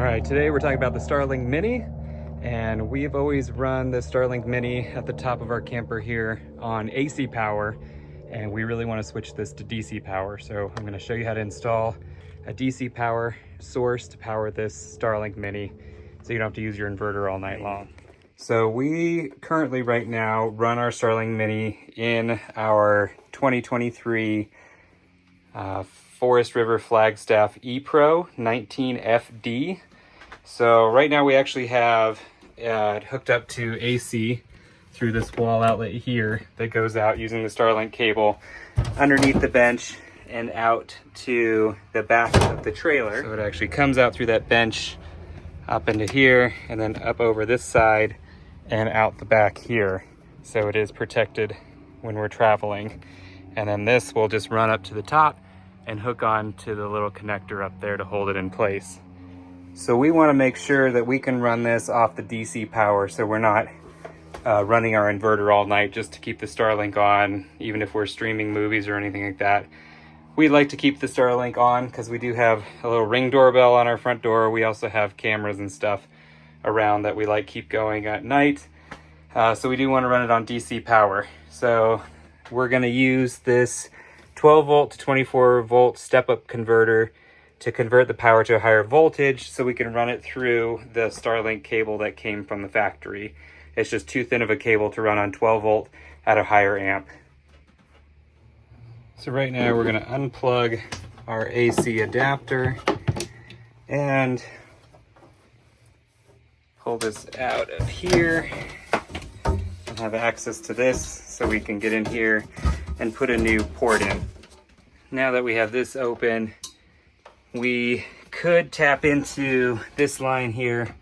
right, today we're talking about the Starlink Mini, and we've always run the Starlink Mini at the top of our camper here on AC power, and we really want to switch this to DC power. So I'm going to show you how to install a DC power source to power this Starlink Mini so you don't have to use your inverter all night long. So we currently right now run our Starlink Mini in our 2023 Forest River Flagstaff E-Pro 19FD. So right now we actually have it hooked up to AC through this wall outlet here that goes out using the Starlink cable underneath the bench and out to the back of the trailer. So it actually comes out through that bench up into here and then up over this side and out the back here. So it is protected when we're traveling. And then this will just run up to the top and hook on to the little connector up there to hold it in place. So we want to make sure that we can run this off the DC power, so we're not running our inverter all night just to keep the Starlink on, even if we're streaming movies or anything like that. We like to keep the Starlink on because we do have a little Ring doorbell on our front door. We also have cameras and stuff around that we like keep going at night. So we do want to run it on DC power. So we're going to use this 12 volt to 24 volt step-up converter to convert the power to a higher voltage so we can run it through the Starlink cable that came from the factory. It's just too thin of a cable to run on 12 volt at a higher amp. So right now we're going to unplug our AC adapter and pull this out of here and have access to this so we can get in here and put a new port in. Now that we have this open, we could tap into this line here.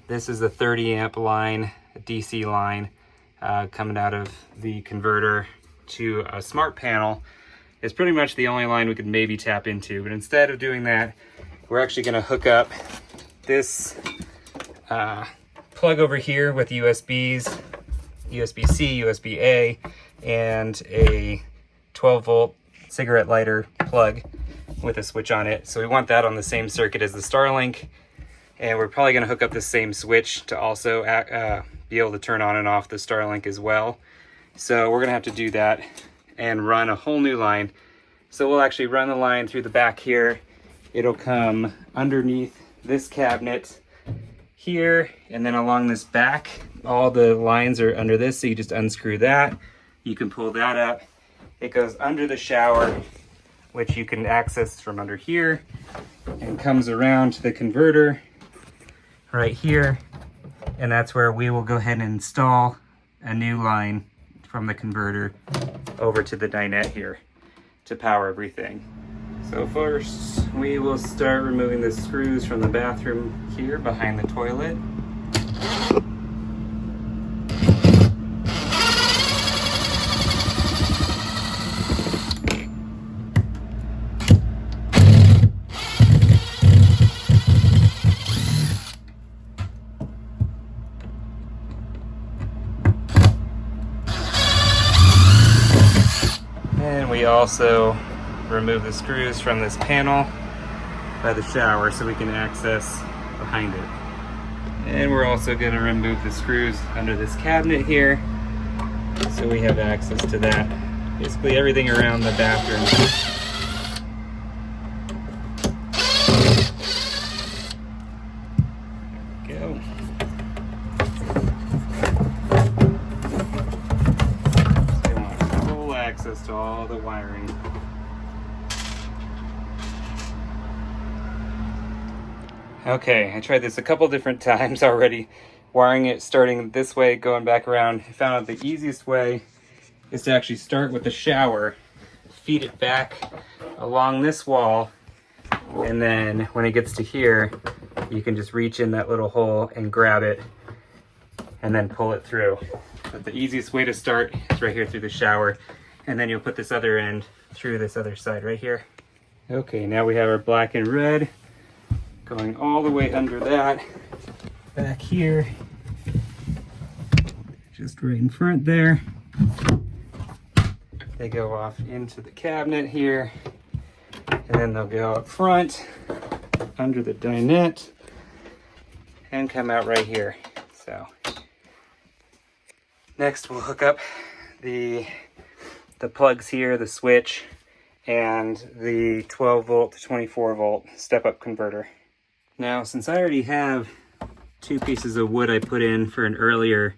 This is a 30 amp line, a DC line, coming out of the converter to a smart panel. It's pretty much the only line we could maybe tap into, but instead of doing that, we're actually gonna hook up this plug over here with USBs, USB-C, USB-A, and a 12 volt cigarette lighter plug with a switch on it. So we want that on the same circuit as the Starlink, and we're probably going to hook up the same switch to also be able to turn on and off the Starlink as well. So we're going to have to do that and run a whole new line. So we'll actually run the line through the back here. It'll come underneath this cabinet here, and then along this back, all the lines are under this, so you just unscrew that. You can pull that up. It goes under the shower, which you can access from under here, and comes around to the converter right here. And that's where we will go ahead and install a new line from the converter over to the dinette here to power everything. So first, we will start removing the screws from the bathroom here behind the toilet. And we also remove the screws from this panel by the shower so we can access behind it. And we're also going to remove the screws under this cabinet here so we have access to that. Basically everything around the bathroom. There we go. So we want full access to all the wiring. Okay, I tried this a couple different times already, wiring it starting this way, going back around. I found out the easiest way is to actually start with the shower, feed it back along this wall, and then when it gets to here, you can just reach in that little hole and grab it and then pull it through. But the easiest way to start is right here through the shower, and then you'll put this other end through this other side right here. Okay, now we have our black and red going all the way under that, back here, just right in front there. They go off into the cabinet here, and then they'll go up front under the dinette, and come out right here. So next we'll hook up the plugs here, the switch, and the 12 volt to 24 volt step-up converter. Now, since I already have 2 pieces of wood I put in for an earlier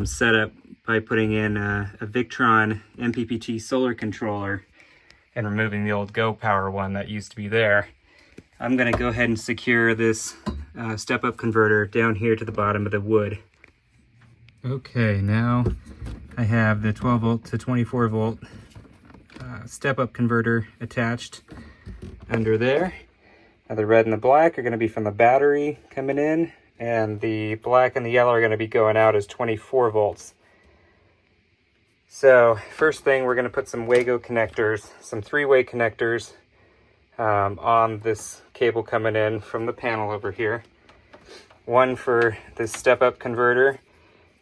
setup by putting in a Victron MPPT solar controller and removing the old Go Power one that used to be there, I'm going to go ahead and secure this step-up converter down here to the bottom of the wood. Okay, now I have the 12 volt to 24 volt step-up converter attached under there. Now the red and the black are going to be from the battery coming in, and the black and the yellow are going to be going out as 24 volts. So first thing, we're going to put some Wago connectors, some 3-way connectors on this cable coming in from the panel over here. One for this step-up converter,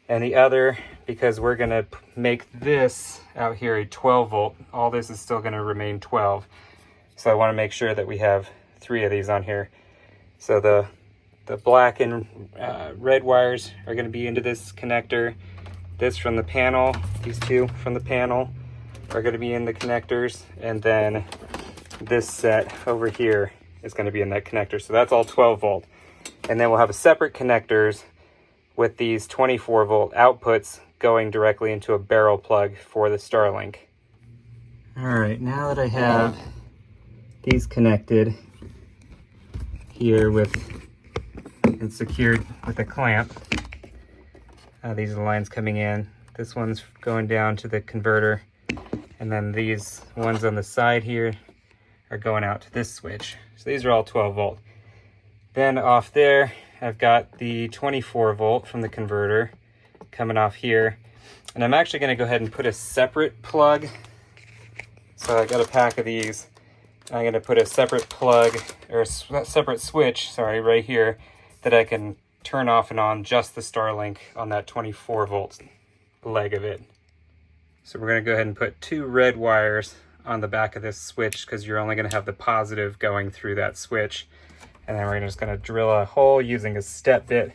and the other, because we're going to make this out here a 12 volt. All this is still going to remain 12. So I want to make sure that we have 3 of these on here. So the black and red wires are going to be into this connector. This from the panel, these 2 from the panel are going to be in the connectors. And then this set over here is going to be in that connector. So that's all 12 volt. And then we'll have a separate connectors with these 24 volt outputs going directly into a barrel plug for the Starlink. All right, now that I have these connected here with and secured with a clamp, these are the lines coming in. This one's going down to the converter, and then these ones on the side here are going out to this switch. So these are all 12 volt. Then off there, I've got the 24 volt from the converter coming off here. And I'm actually going to go ahead and put a separate plug. So I got a pack of these. I'm going to put a separate plug, or a separate switch, sorry, right here, that I can turn off and on just the Starlink on that 24 volt leg of it. So we're going to go ahead and put 2 red wires on the back of this switch, because you're only going to have the positive going through that switch. And then we're just going to drill a hole using a step bit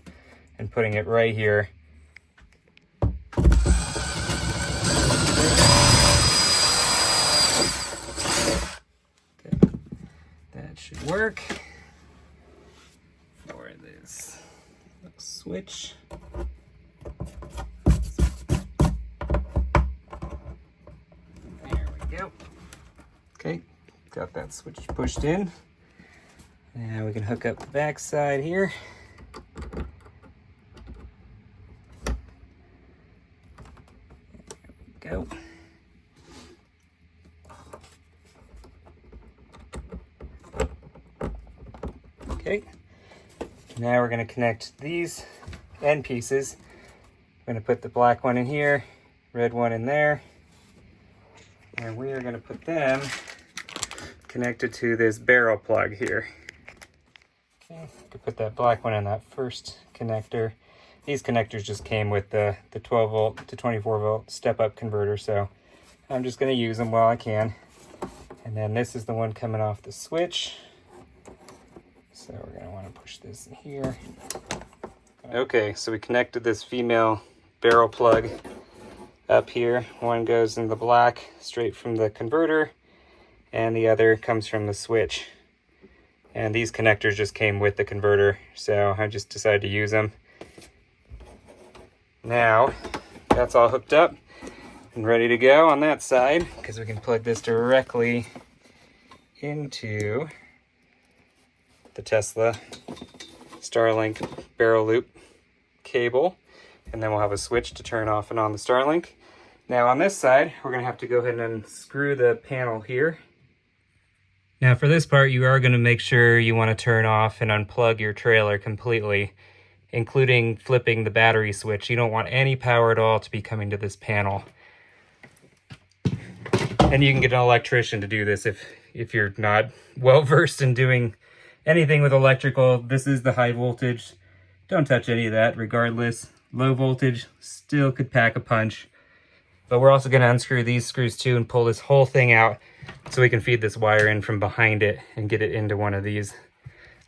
and putting it right here. Okay. That should work for this switch. There we go. Okay, got that switch pushed in. Now we can hook up the back side here. There we go. Okay. Now we're going to connect these end pieces. I'm going to put the black one in here, red one in there, and we are going to put them connected to this barrel plug here. Okay, could put that black one in that first connector. These connectors just came with the 12 volt to 24 volt step-up converter, so I'm just going to use them while I can. And then this is the one coming off the switch. So we're going to want to push this in here. Okay, so we connected this female barrel plug up here. One goes in the black straight from the converter, and the other comes from the switch. And these connectors just came with the converter, so I just decided to use them. Now, that's all hooked up and ready to go on that side, because we can plug this directly into the Tesla Starlink barrel loop cable, and then we'll have a switch to turn off and on the Starlink. Now on this side, we're going to have to go ahead and unscrew the panel here. Now for this part, you are going to make sure you want to turn off and unplug your trailer completely, including flipping the battery switch. You don't want any power at all to be coming to this panel. And you can get an electrician to do this if you're not well versed in doing anything with electrical. This is the high voltage. Don't touch any of that regardless. Low voltage still could pack a punch. But we're also going to unscrew these screws too and pull this whole thing out so we can feed this wire in from behind it and get it into one of these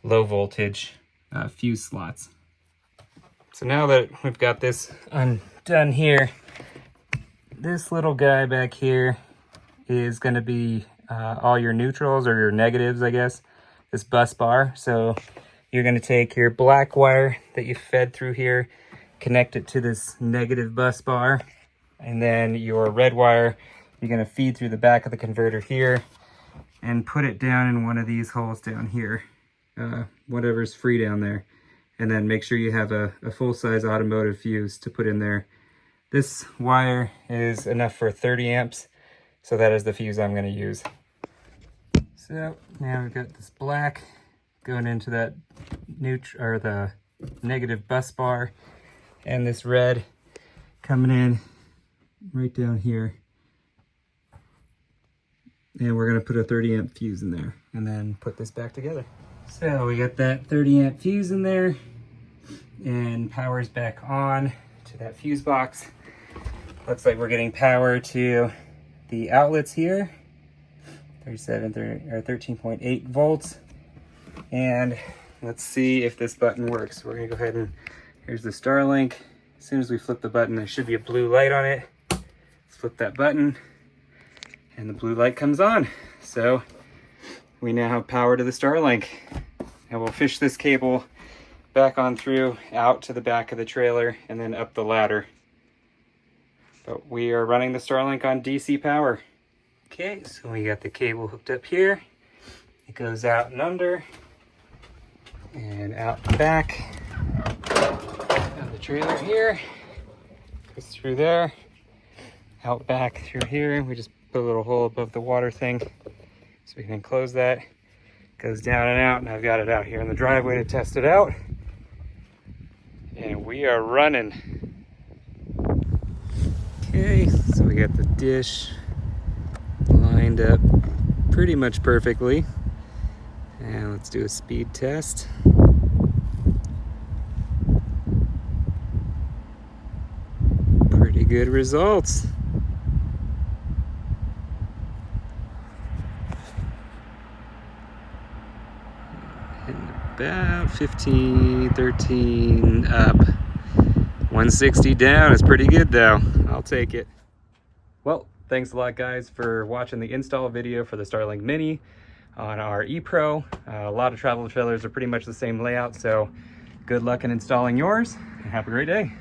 low voltage fuse slots. So now that we've got this undone here, this little guy back here is going to be all your neutrals or your negatives, I guess, this bus bar. So you're going to take your black wire that you fed through here, connect it to this negative bus bar, and then your red wire you're going to feed through the back of the converter here and put it down in one of these holes down here, whatever's free down there. And then make sure you have a full-size automotive fuse to put in there. This wire is enough for 30 amps, so that is the fuse I'm going to use. So now we've got this black going into that the negative bus bar, and this red coming in right down here. And we're going to put a 30 amp fuse in there and then put this back together. So we got that 30 amp fuse in there, and power's back on to that fuse box. Looks like we're getting power to the outlets here, 13.8 volts. And let's see if this button works. We're gonna go ahead and, here's the Starlink. As soon as we flip the button, there should be a blue light on it. Let's flip that button, and the blue light comes on. So we now have power to the Starlink. And we'll fish this cable back on through, out to the back of the trailer, and then up the ladder. But we are running the Starlink on DC power. Okay, so we got the cable hooked up here. It goes out and under, and out the back of the trailer here. Goes through there, out back through here. We just put a little hole above the water thing so we can close that. Goes down and out, and I've got it out here in the driveway to test it out. And we are running. Okay, so we got the dish lined up pretty much perfectly. And let's do a speed test. Pretty good results. About 15, 13 up. 160 down is pretty good though. I'll take it. Well, thanks a lot guys for watching the install video for the Starlink Mini on our E-Pro. A lot of travel trailers are pretty much the same layout, so good luck in installing yours and have a great day.